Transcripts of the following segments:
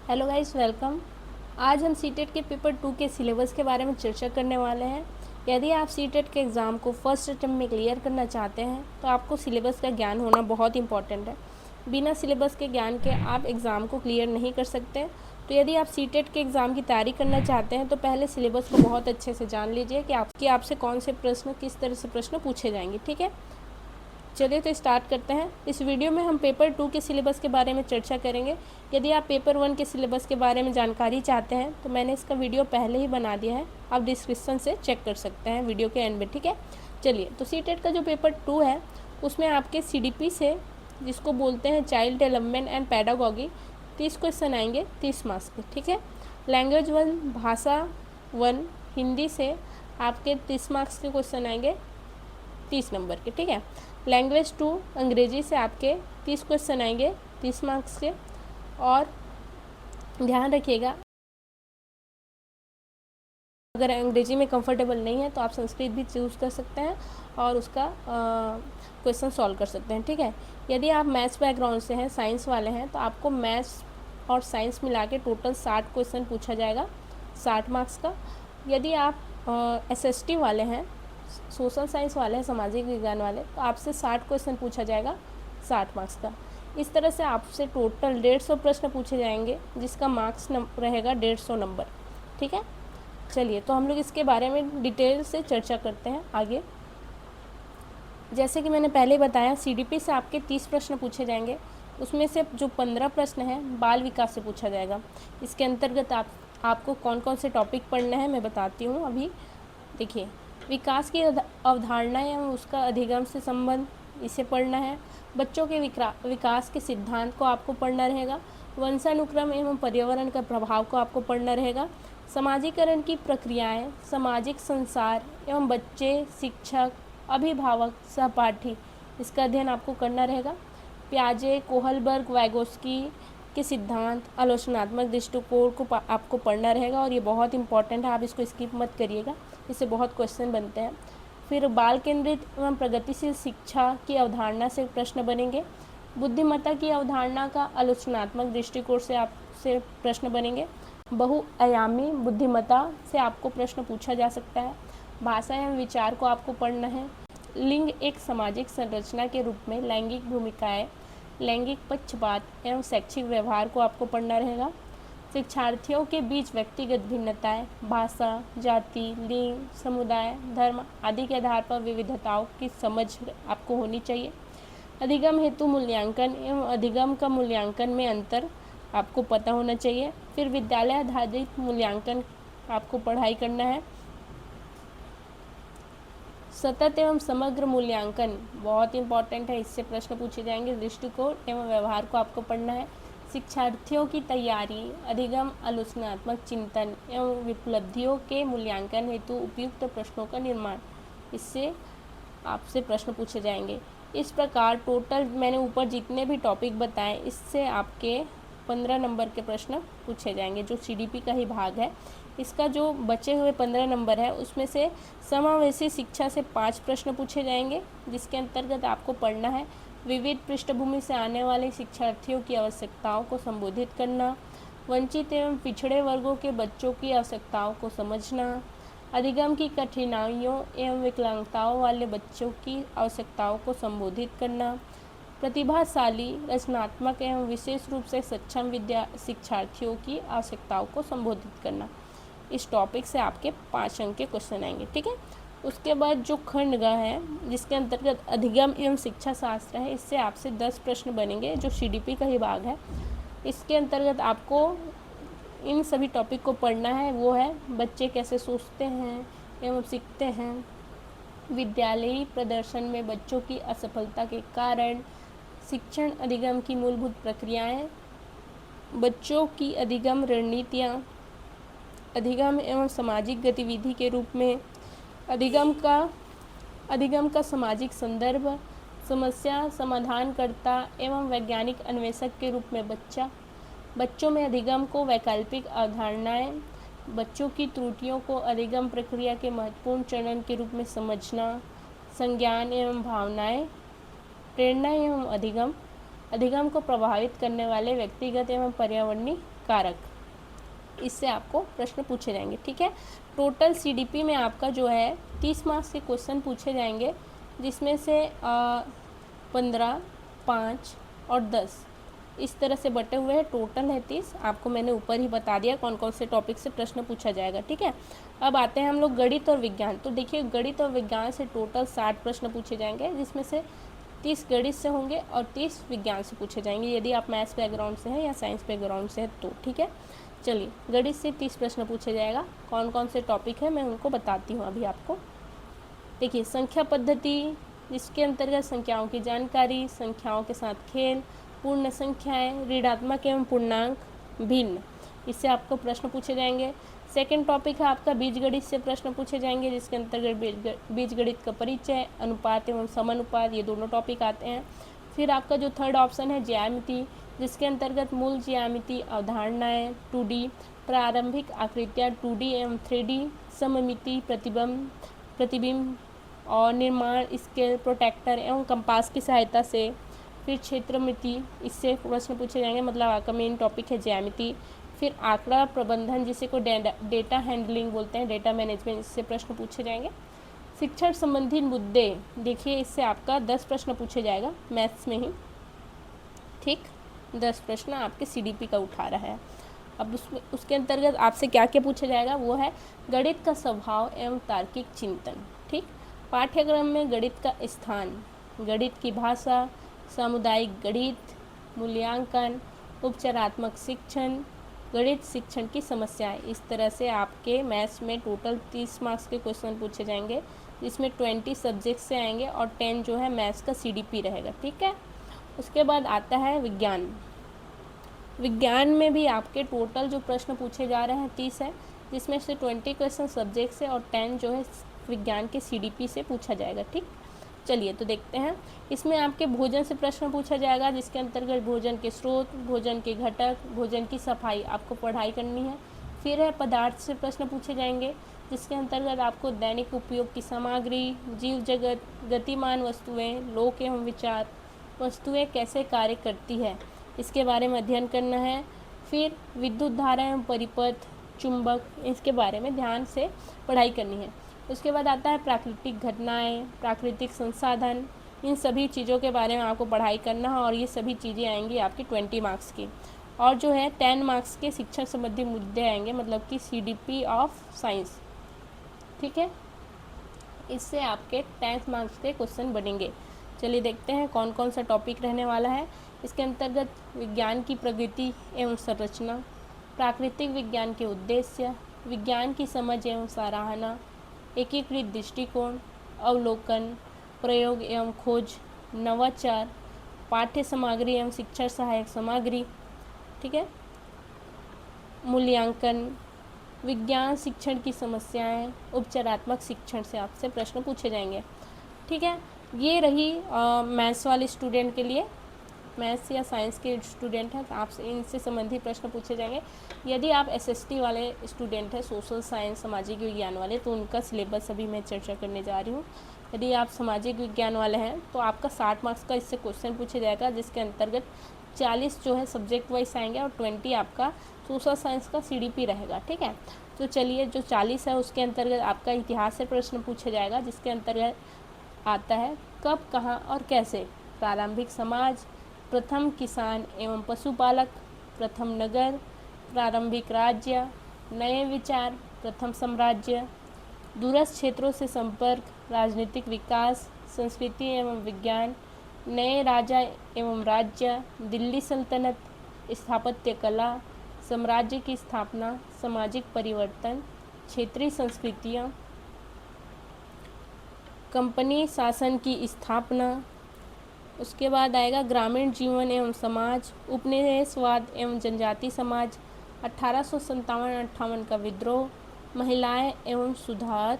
Hello guys, welcome. आज हम CTET के पेपर 2 के सिलेबस के बारे में चर्चा करने वाले हैं। यदि आप सीटेट के एग्ज़ाम को फर्स्ट अटेम्प्ट में क्लियर करना चाहते हैं तो आपको सिलेबस का ज्ञान होना बहुत इंपॉर्टेंट है। बिना सिलेबस के ज्ञान के आप एग्ज़ाम को क्लियर नहीं कर सकते। तो यदि आप सीटेट के एग्ज़ाम की तैयारी करना चाहते हैं तो पहले सिलेबस को बहुत अच्छे से जान लीजिए कि आपसे कौन से प्रश्न, किस तरह से प्रश्न पूछे जाएंगे। ठीक है, चलिए तो स्टार्ट करते हैं। इस वीडियो में हम पेपर 2 के सिलेबस के बारे में चर्चा करेंगे। यदि आप पेपर 1 के सिलेबस के बारे में जानकारी चाहते हैं तो मैंने इसका वीडियो पहले ही बना दिया है, आप डिस्क्रिप्शन से चेक कर सकते हैं वीडियो के एंड में। ठीक है, चलिए तो सीटेट का जो पेपर 2 है उसमें आपके CDP से, जिसको बोलते हैं child development and pedagogy, 30 question आएंगे 30 मार्क्स के। ठीक है, लैंग्वेज 1 भाषा 1 हिंदी से आपके 30 मार्क्स के क्वेश्चन आएंगे 30 नंबर के। ठीक है, लैंग्वेज 2 अंग्रेजी से आपके 30 क्वेश्चन आएंगे 30 मार्क्स के। और ध्यान रखिएगा, अगर अंग्रेजी में कंफर्टेबल नहीं है तो आप संस्कृत भी चूज़ कर सकते हैं और उसका क्वेश्चन सॉल्व कर सकते हैं। ठीक है, यदि आप मैथ्स बैकग्राउंड से हैं, साइंस वाले हैं, तो आपको मैथ्स और साइंस मिला के टोटल 60 क्वेश्चन पूछा जाएगा 60 मार्क्स का। यदि आप SST वाले हैं, सोशल साइंस वाले हैं, सामाजिक विज्ञान वाले, तो आपसे 60 क्वेश्चन पूछा जाएगा 60 मार्क्स का। इस तरह से आपसे टोटल 150 प्रश्न पूछे जाएंगे जिसका मार्क्स रहेगा 150 नंबर। ठीक है, चलिए तो हम लोग इसके बारे में डिटेल से चर्चा करते हैं आगे। जैसे कि मैंने पहले बताया, CDP से आपके 30 प्रश्न पूछे जाएंगे, उसमें से जो 15 प्रश्न हैं बाल विकास से पूछा जाएगा। इसके अंतर्गत आपको कौन कौन से टॉपिक पढ़ना है मैं बताती हूँ अभी। देखिए, विकास की अवधारणा एवं उसका अधिगम से संबंध, इसे पढ़ना है। बच्चों के विकास के सिद्धांत को आपको पढ़ना रहेगा। वंशानुक्रम एवं पर्यावरण का प्रभाव को आपको पढ़ना रहेगा। समाजीकरण की प्रक्रियाएं, सामाजिक संसार एवं बच्चे, शिक्षक, अभिभावक, सहपाठी, इसका अध्ययन आपको करना रहेगा। प्याजे, कोहलबर्ग, वैगोस्की के सिद्धांत, आलोचनात्मक दृष्टिकोण को आपको पढ़ना रहेगा और ये बहुत इंपॉर्टेंट है, आप इसको स्किप मत करिएगा, इससे बहुत क्वेश्चन बनते हैं। फिर बाल केंद्रित एवं प्रगतिशील शिक्षा की अवधारणा से प्रश्न बनेंगे। बुद्धिमत्ता की अवधारणा का आलोचनात्मक दृष्टिकोण से आपसे प्रश्न बनेंगे। बहुआयामी बुद्धिमत्ता से आपको प्रश्न पूछा जा सकता है। भाषा एवं विचार को आपको पढ़ना है। लिंग एक सामाजिक संरचना के रूप में लैंगिक भूमिकाएं, लैंगिक पक्षपात एवं शैक्षिक व्यवहार को आपको पढ़ना रहेगा। शिक्षार्थियों के बीच व्यक्तिगत भिन्नताएं, भाषा, जाति, लिंग, समुदाय, धर्म आदि के आधार पर विविधताओं की समझ आपको होनी चाहिए। अधिगम हेतु मूल्यांकन एवं अधिगम का मूल्यांकन में अंतर आपको पता होना चाहिए। फिर विद्यालय आधारित मूल्यांकन आपको पढ़ाई करना है। सतत एवं समग्र मूल्यांकन बहुत इंपॉर्टेंट है, इससे प्रश्न पूछे जाएंगे। दृष्टिकोण एवं व्यवहार को आपको पढ़ना है। शिक्षार्थियों की तैयारी, अधिगम, आलोचनात्मक चिंतन एवं उपलब्धियों के मूल्यांकन हेतु उपयुक्त प्रश्नों का निर्माण, इससे आपसे प्रश्न पूछे जाएंगे। इस प्रकार टोटल मैंने ऊपर जितने भी टॉपिक बताए, इससे आपके 15 नंबर के प्रश्न पूछे जाएंगे, जो CDP का ही भाग है। इसका जो बचे हुए 15 नंबर है उसमें से समावेशी शिक्षा से 5 प्रश्न पूछे जाएंगे, जिसके अंतर्गत आपको पढ़ना है विविध पृष्ठभूमि से आने वाले शिक्षार्थियों की आवश्यकताओं को संबोधित करना, वंचित एवं पिछड़े वर्गों के बच्चों की आवश्यकताओं को समझना, अधिगम की कठिनाइयों एवं विकलांगताओं वाले बच्चों की आवश्यकताओं को संबोधित करना, प्रतिभाशाली, रचनात्मक एवं विशेष रूप से सक्षम शिक्षार्थियों की आवश्यकताओं को संबोधित करना। इस टॉपिक से आपके 5 अंक के क्वेश्चन आएंगे। ठीक है, उसके बाद जो खंड ग है, जिसके अंतर्गत अधिगम एवं शिक्षा शास्त्र है, इससे आपसे 10 प्रश्न बनेंगे, जो CDP का ही भाग है। इसके अंतर्गत आपको इन सभी टॉपिक को पढ़ना है। वो है बच्चे कैसे सोचते हैं एवं सीखते हैं, विद्यालयी प्रदर्शन में बच्चों की असफलता के कारण, शिक्षण अधिगम की मूलभूत प्रक्रियाएं, बच्चों की अधिगम रणनीतियाँ, अधिगम एवं सामाजिक गतिविधि के रूप में, अधिगम का सामाजिक संदर्भ, समस्या समाधानकर्ता एवं वैज्ञानिक अन्वेषक के रूप में बच्चों में अधिगम को वैकल्पिक अवधारणाएं, बच्चों की त्रुटियों को अधिगम प्रक्रिया के महत्वपूर्ण चरण के रूप में समझना, संज्ञान एवं भावनाएं, प्रेरणा एवं अधिगम को प्रभावित करने वाले व्यक्तिगत एवं पर्यावरणीय कारक, इससे आपको प्रश्न पूछे जाएंगे। ठीक है, टोटल सीडीपी में आपका जो है 30 मार्क्स के क्वेश्चन पूछे जाएंगे, जिसमें से 15, 5 और 10 इस तरह से बटे हुए हैं। टोटल है 30। आपको मैंने ऊपर ही बता दिया कौन कौन से टॉपिक से प्रश्न पूछा जाएगा। ठीक है, अब आते हैं हम लोग गणित और विज्ञान। तो देखिए, गणित और विज्ञान से टोटल 60 प्रश्न पूछे जाएंगे, जिसमें से 30 गणित से होंगे और 30 विज्ञान से पूछे जाएंगे, यदि आप मैथ्स बैकग्राउंड से हैं या साइंस बैकग्राउंड से हैं तो। ठीक है, चलिए, गणित से 30 प्रश्न पूछे जाएगा। कौन कौन से टॉपिक है मैं उनको बताती हूँ अभी आपको। देखिए, संख्या पद्धति, जिसके अंतर्गत संख्याओं की जानकारी, संख्याओं के साथ खेल, पूर्ण संख्याएं, ऋणात्मक एवं पूर्णांक, भिन्न, इससे आपको प्रश्न पूछे जाएंगे। सेकंड टॉपिक है आपका बीजगणित से प्रश्न पूछे जाएंगे, जिसके अंतर्गत बीजगणित का परिचय, अनुपात एवं समानुपात, ये दोनों टॉपिक आते हैं। फिर आपका जो थर्ड ऑप्शन है ज्यामिति, जिसके अंतर्गत मूल ज्यामिति, अवधारणाएं, 2D, प्रारंभिक आकृतियाँ 2D एवं 3D, सममिति, प्रतिबिंब और निर्माण, स्केल, प्रोटेक्टर एवं कंपास की सहायता से। फिर क्षेत्रमिति, इससे प्रश्न पूछे जाएंगे, मतलब आपका मेन टॉपिक है ज्यामिति। फिर आंकड़ा प्रबंधन, जिसे को डेटा हैंडलिंग बोलते हैं, डेटा मैनेजमेंट, इससे प्रश्न पूछे जाएंगे। शिक्षण संबंधी मुद्दे, देखिए इससे आपका 10 प्रश्न पूछे जाएगा मैथ्स में ही। ठीक, 10 प्रश्न आपके सीडीपी का उठा रहा है। अब उसके अंतर्गत आपसे क्या क्या पूछा जाएगा, वो है गणित का स्वभाव एवं तार्किक चिंतन। ठीक, पाठ्यक्रम में गणित का स्थान, गणित की भाषा, सामुदायिक गणित, मूल्यांकन, उपचारात्मक शिक्षण, गणित शिक्षण की समस्याएं, इस तरह से आपके मैथ्स में टोटल 30 मार्क्स के क्वेश्चन पूछे जाएंगे, जिसमें 20 सब्जेक्ट से आएंगे और 10 जो है मैथ्स का सीडीपी रहेगा। ठीक है, उसके बाद आता है विज्ञान। विज्ञान में भी आपके टोटल जो प्रश्न पूछे जा रहे हैं 30 है, जिसमें से 20 क्वेश्चन सब्जेक्ट से और 10 जो है विज्ञान के सीडीपी से पूछा जाएगा। ठीक, चलिए तो देखते हैं। इसमें आपके भोजन से प्रश्न पूछा जाएगा, जिसके अंतर्गत भोजन के स्रोत, भोजन के घटक, भोजन की सफाई आपको पढ़ाई करनी है। फिर है पदार्थ से प्रश्न पूछे जाएंगे, जिसके अंतर्गत आपको दैनिक उपयोग की सामग्री, जीव जगत, गतिमान वस्तुएं, लोक एवं विचार, वस्तुएं कैसे कार्य करती है, इसके बारे में अध्ययन करना है। फिर विद्युत धारा एवं परिपथ, चुंबक, इसके बारे में ध्यान से पढ़ाई करनी है। उसके बाद आता है प्राकृतिक घटनाएं, प्राकृतिक संसाधन, इन सभी चीज़ों के बारे में आपको पढ़ाई करना है और ये सभी चीज़ें आएंगी आपकी 20 मार्क्स की। और जो है 10 मार्क्स के शिक्षण संबंधी मुद्दे आएंगे, मतलब कि सीडीपी ऑफ साइंस। ठीक है, इससे आपके 10 मार्क्स के क्वेश्चन बनेंगे। चलिए देखते हैं कौन कौन सा टॉपिक रहने वाला है। इसके अंतर्गत विज्ञान की प्रगति एवं संरचना, प्राकृतिक विज्ञान के उद्देश्य, विज्ञान की समझ एवं सराहना, एकीकृत दृष्टिकोण, अवलोकन, प्रयोग एवं खोज, नवाचार, पाठ्य सामग्री एवं शिक्षण सहायक सामग्री। ठीक है, मूल्यांकन, विज्ञान शिक्षण की समस्याएं, उपचारात्मक शिक्षण से आपसे प्रश्न पूछे जाएंगे। ठीक है, ये रही मैथ्स वाले स्टूडेंट के लिए। मैथ्स या साइंस के स्टूडेंट हैं तो आपसे इनसे संबंधित प्रश्न पूछे जाएंगे। यदि आप एसएसटी वाले स्टूडेंट हैं, सोशल साइंस, सामाजिक विज्ञान वाले, तो उनका सिलेबस अभी मैं चर्चा करने जा रही हूँ। यदि आप सामाजिक विज्ञान वाले हैं तो आपका 60 मार्क्स का इससे क्वेश्चन पूछा जाएगा, जिसके अंतर्गत 40 जो है सब्जेक्ट वाइज आएंगे और 20 आपका सोशल साइंस का सीडीपी रहेगा। ठीक है, तो चलिए, जो 40 है उसके अंतर्गत आपका इतिहास से प्रश्न पूछा जाएगा, जिसके अंतर्गत आता है कब, कहाँ और कैसे, प्रारंभिक समाज, प्रथम किसान एवं पशुपालक, प्रथम नगर, प्रारंभिक राज्य, नए विचार, प्रथम साम्राज्य, दूरस्थ क्षेत्रों से संपर्क, राजनीतिक विकास, संस्कृति एवं विज्ञान, नए राजा एवं राज्य, दिल्ली सल्तनत, स्थापत्य कला, साम्राज्य की स्थापना, सामाजिक परिवर्तन, क्षेत्रीय संस्कृतियाँ, कंपनी शासन की स्थापना। उसके बाद आएगा ग्रामीण जीवन एवं समाज, उपनिवेशवाद एवं जनजाति समाज, 1857-58 का विद्रोह, महिलाएं एवं सुधार,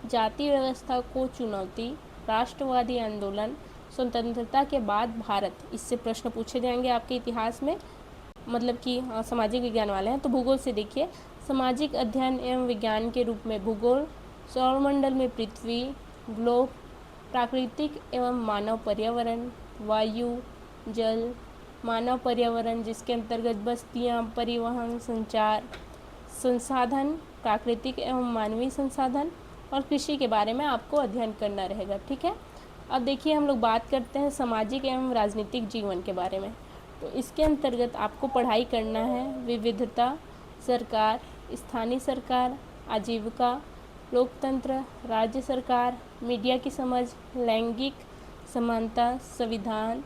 जाति व्यवस्था को चुनौती, राष्ट्रवादी आंदोलन, स्वतंत्रता के बाद भारत, इससे प्रश्न पूछे जाएंगे आपके इतिहास में, मतलब कि सामाजिक विज्ञान वाले हैं तो भूगोल से देखिए, सामाजिक अध्ययन एवं विज्ञान के रूप में भूगोल, सौरमंडल में पृथ्वी, ग्लोब, प्राकृतिक एवं मानव पर्यावरण, वायु, जल, मानव पर्यावरण जिसके अंतर्गत बस्तियाँ, परिवहन, संचार, संसाधन, प्राकृतिक एवं मानवीय संसाधन और कृषि के बारे में आपको अध्ययन करना रहेगा। ठीक है। अब देखिए हम लोग बात करते हैं सामाजिक एवं राजनीतिक जीवन के बारे में। तो इसके अंतर्गत आपको पढ़ाई करना है विविधता, सरकार, स्थानीय सरकार, आजीविका, लोकतंत्र, राज्य सरकार, मीडिया की समझ, लैंगिक समानता, संविधान,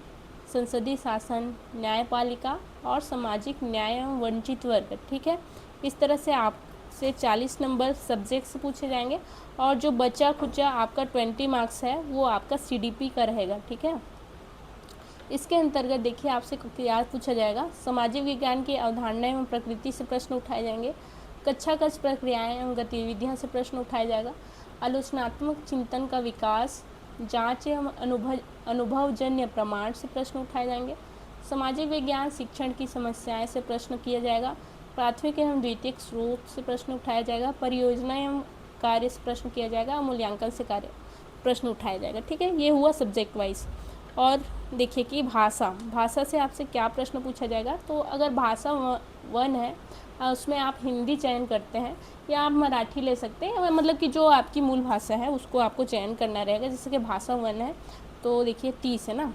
संसदीय शासन, न्यायपालिका और सामाजिक न्याय एवं वंचित वर्ग। ठीक है। इस तरह से आपसे 40 नंबर सब्जेक्ट से पूछे जाएंगे और जो बचा खुचा आपका 20 मार्क्स है वो आपका CDP का रहेगा। ठीक है। इसके अंतर्गत देखिए आपसे क्या पूछा जाएगा, सामाजिक विज्ञान की अवधारणा एवं प्रकृति से प्रश्न उठाए जाएंगे, कक्षागत प्रक्रियाएं एवं गतिविधियां से प्रश्न उठाया जाएगा, आलोचनात्मक चिंतन का विकास, जांच एवं अनुभवजन्य प्रमाण से प्रश्न उठाए जाएंगे, सामाजिक विज्ञान शिक्षण की समस्याएं से प्रश्न किया जाएगा, प्राथमिक एवं द्वितीयक स्रोत से प्रश्न उठाया जाएगा, परियोजना एवं कार्य से प्रश्न किया जाएगा, मूल्यांकन से कार्य प्रश्न उठाया जाएगा। ठीक है। ये हुआ सब्जेक्ट वाइज। और देखिए कि भाषा से आपसे क्या प्रश्न पूछा जाएगा। तो अगर भाषा 1 है उसमें आप हिंदी चयन करते हैं या आप मराठी ले सकते हैं, मतलब कि जो आपकी मूल भाषा है उसको आपको चयन करना रहेगा। जैसे कि भाषा 1 है तो देखिए 30 है ना,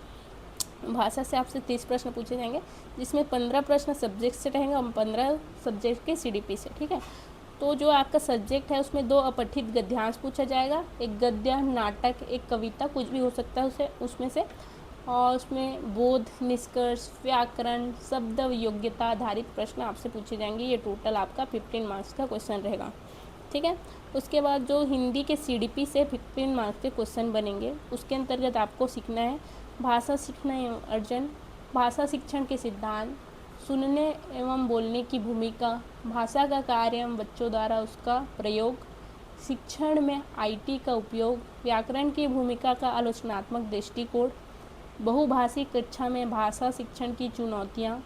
भाषा से आपसे 30 प्रश्न पूछे जाएंगे जिसमें 15 प्रश्न सब्जेक्ट से रहेंगे और 15 सब्जेक्ट के CDP से। ठीक है। तो जो आपका सब्जेक्ट है उसमें 2 अपठित गद्यांश पूछा जाएगा, एक गद्य, नाटक, एक कविता, कुछ भी हो सकता है उसमें से। और उसमें बोध, निष्कर्ष, व्याकरण, शब्द योग्यता आधारित प्रश्न आपसे पूछे जाएंगे। ये टोटल आपका 15 मार्क्स का क्वेश्चन रहेगा। ठीक है। उसके बाद जो हिंदी के CDP से 15 मार्क्स के क्वेश्चन बनेंगे उसके अंतर्गत आपको सीखना है भाषा सीखना एवं अर्जन, भाषा शिक्षण के सिद्धांत, सुनने एवं बोलने की भूमिका, भाषा का कार्य एवं बच्चों द्वारा उसका प्रयोग, शिक्षण में IT का उपयोग, व्याकरण की भूमिका का आलोचनात्मक दृष्टिकोण, बहुभाषी कक्षा में भाषा शिक्षण की चुनौतियाँ,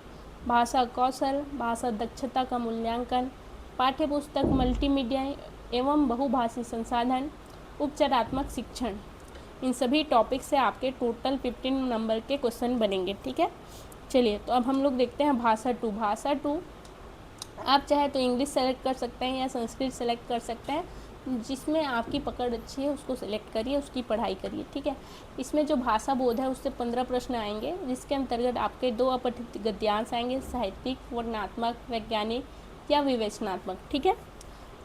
भाषा कौशल, भाषा दक्षता का मूल्यांकन, पाठ्यपुस्तक मल्टीमीडिया एवं बहुभाषी संसाधन, उपचारात्मक शिक्षण। इन सभी टॉपिक से आपके टोटल 15 नंबर के क्वेश्चन बनेंगे। ठीक है। चलिए तो अब हम लोग देखते हैं भाषा 2। भाषा 2 आप चाहे तो इंग्लिश सेलेक्ट कर सकते हैं या संस्कृत सेलेक्ट कर सकते हैं, जिसमें आपकी पकड़ अच्छी है उसको सेलेक्ट करिए, उसकी पढ़ाई करिए। ठीक है। इसमें जो भाषा बोध है उससे 15 प्रश्न आएंगे जिसके अंतर्गत आपके 2 अपठित गद्यांश आएंगे, साहित्यिक, वर्णनात्मक, वैज्ञानिक या विवेचनात्मक। ठीक है।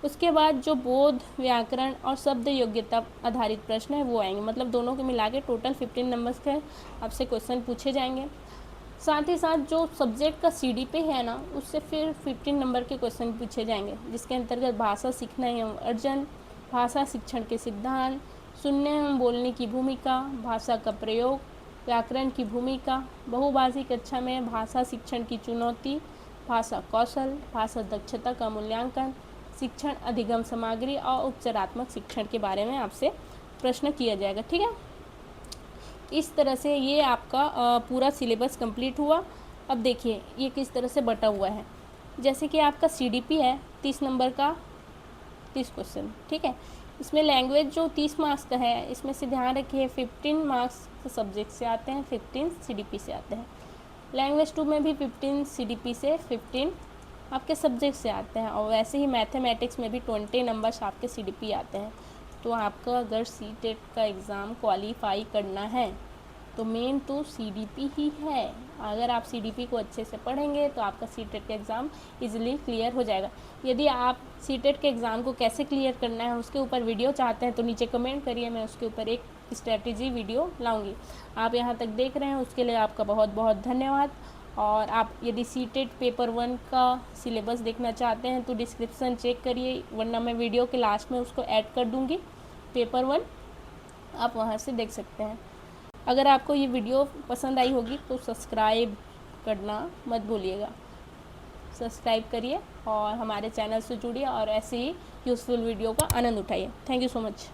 उसके बाद जो बोध, व्याकरण और शब्द योग्यता आधारित प्रश्न है वो आएंगे, मतलब दोनों को मिला के टोटल 15 नंबर्स के आपसे क्वेश्चन पूछे जाएंगे। साथ ही साथ जो सब्जेक्ट का CDP है ना उससे फिर 15 नंबर के क्वेश्चन पूछे जाएंगे जिसके अंतर्गत भाषा सीखना एवं अर्जन, भाषा शिक्षण के सिद्धांत, सुनने एवं बोलने की भूमिका, भाषा का प्रयोग, व्याकरण की भूमिका, बहुभाषी कक्षा में भाषा शिक्षण की चुनौती, भाषा कौशल, भाषा दक्षता का मूल्यांकन, शिक्षण अधिगम सामग्री और उपचारात्मक शिक्षण के बारे में आपसे प्रश्न किया जाएगा। ठीक है। इस तरह से ये आपका पूरा सिलेबस कंप्लीट हुआ। अब देखिए ये किस तरह से बटा हुआ है। जैसे कि आपका CDP है 30 नंबर का 30 क्वेश्चन। ठीक है। इसमें लैंग्वेज जो 30 मार्क्स का है इसमें से ध्यान रखिए 15 मार्क्स सब्जेक्ट से आते हैं, 15 CDP से आते हैं। लैंग्वेज 2 में भी 15 CDP से 15 आपके सब्जेक्ट से आते हैं। और वैसे ही मैथमेटिक्स में भी 20 नंबर्स आपके CDP आते हैं। तो आपका अगर CTET का एग्ज़ाम क्वालिफाई करना है तो मेन तो CDP ही है। अगर आप CDP को अच्छे से पढ़ेंगे तो आपका CTET का एग्ज़ाम इजीली क्लियर हो जाएगा। यदि आप CTET के एग्ज़ाम को कैसे क्लियर करना है उसके ऊपर वीडियो चाहते हैं तो नीचे कमेंट करिए, मैं उसके ऊपर एक स्ट्रेटजी वीडियो लाऊंगी। आप यहाँ तक देख रहे हैं उसके लिए आपका बहुत बहुत धन्यवाद। और आप यदि CTET पेपर 1 का सिलेबस देखना चाहते हैं तो डिस्क्रिप्शन चेक करिए, वरना मैं वीडियो के लास्ट में उसको ऐड कर दूँगी। पेपर 1 आप वहाँ से देख सकते हैं। अगर आपको ये वीडियो पसंद आई होगी तो सब्सक्राइब करना मत भूलिएगा। सब्सक्राइब करिए और हमारे चैनल से जुड़िए और ऐसे ही यूज़फुल वीडियो का आनंद उठाइए। Thank you so much.